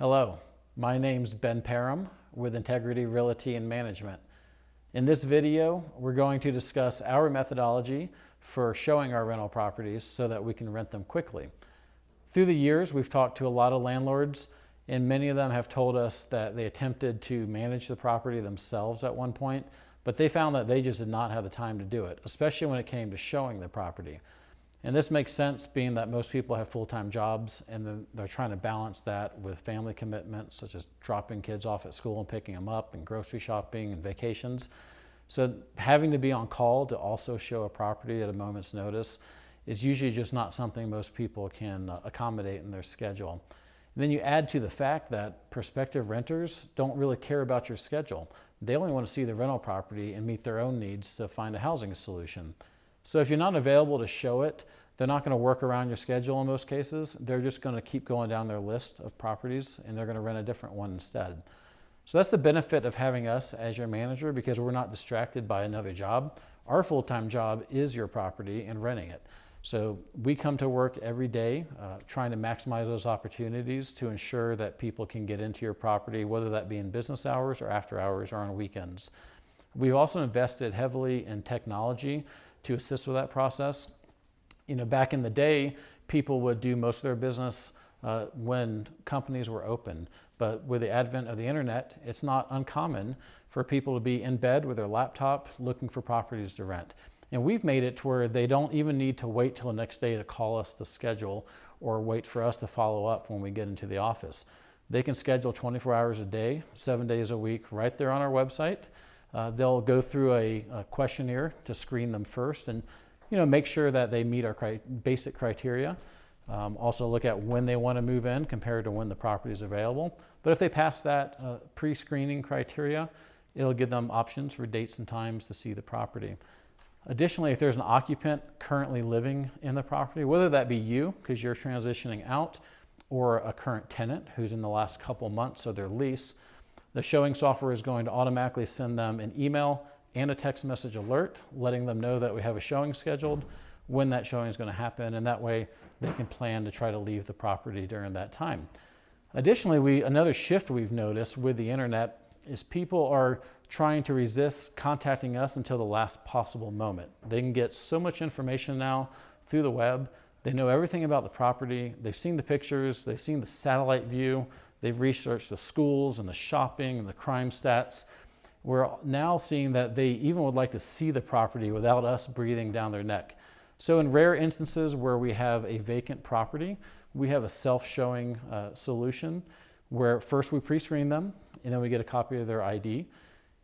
Hello, my name's Ben Parham with Integrity Realty Management. In this video, we're going to discuss our methodology for showing our rental properties so that we can rent them quickly. Through the years, we've talked to a lot of landlords, and many of them have told us that they attempted to manage the property themselves at one point, but they found that they just did not have the time to do it, especially when it came to showing the property. And this makes sense being that most people have full-time jobs and they're trying to balance that with family commitments such as dropping kids off at school and picking them up and grocery shopping and vacations. So having to be on call to also show a property at a moment's notice is usually just not something most people can accommodate in their schedule. And then you add to the fact that prospective renters don't really care about your schedule. They only want to see the rental property and meet their own needs to find a housing solution. So if you're not available to show it, they're not going to work around your schedule in most cases. They're just going to keep going down their list of properties and they're going to rent a different one instead. So that's the benefit of having us as your manager, because we're not distracted by another job. Our full-time job is your property and renting it. So we come to work every day trying to maximize those opportunities to ensure that people can get into your property, whether that be in business hours or after hours or on weekends. We've also invested heavily in technology to assist with that process. You know, back in the day, people would do most of their business when companies were open. But with the advent of the internet, it's not uncommon for people to be in bed with their laptop looking for properties to rent. And we've made it to where they don't even need to wait till the next day to call us to schedule or wait for us to follow up when we get into the office. They can schedule 24 hours a day, 7 days a week, right there on our website. They'll go through a questionnaire to screen them first and make sure that they meet our basic criteria. Also look at when they want to move in compared to when the property is available. But if they pass that pre-screening criteria, it'll give them options for dates and times to see the property. Additionally, if there's an occupant currently living in the property, whether that be you because you're transitioning out or a current tenant who's in the last couple months of their lease, the showing software is going to automatically send them an email and a text message alert letting them know that we have a showing scheduled, when that showing is going to happen, and that way they can plan to try to leave the property during that time. Additionally, another shift we've noticed with the internet is people are trying to resist contacting us until the last possible moment. They can get so much information now through the web. They know everything about the property. They've seen the pictures. They've seen the satellite view. They've researched the schools and the shopping and the crime stats. We're now seeing that they even would like to see the property without us breathing down their neck. So in rare instances where we have a vacant property, we have a self-showing solution where first we pre-screen them and then we get a copy of their ID.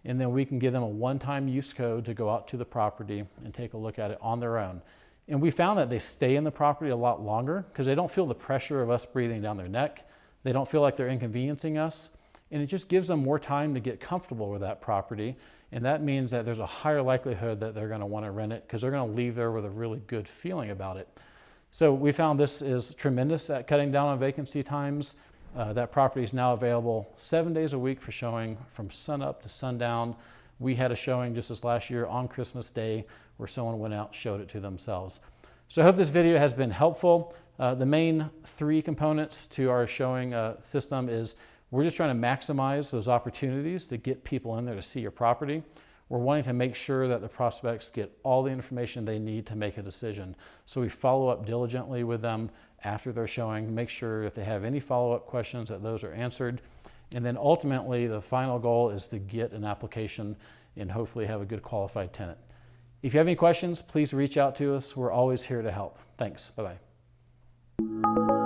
And then we can give them a one-time use code to go out to the property and take a look at it on their own. And we found that they stay in the property a lot longer because they don't feel the pressure of us breathing down their neck. They don't feel like they're inconveniencing us. And it just gives them more time to get comfortable with that property. And that means that there's a higher likelihood that they're going to want to rent it because they're going to leave there with a really good feeling about it. So we found this is tremendous at cutting down on vacancy times. That property is now available 7 days a week for showing from sunup to sundown. We had a showing just this last year on Christmas Day where someone went out and showed it to themselves. So I hope this video has been helpful. The main three components to our showing system is we're just trying to maximize those opportunities to get people in there to see your property. We're wanting to make sure that the prospects get all the information they need to make a decision. So we follow up diligently with them after their showing, make sure if they have any follow-up questions that those are answered. And then ultimately the final goal is to get an application and hopefully have a good qualified tenant. If you have any questions, please reach out to us. We're always here to help. Thanks. Bye-bye.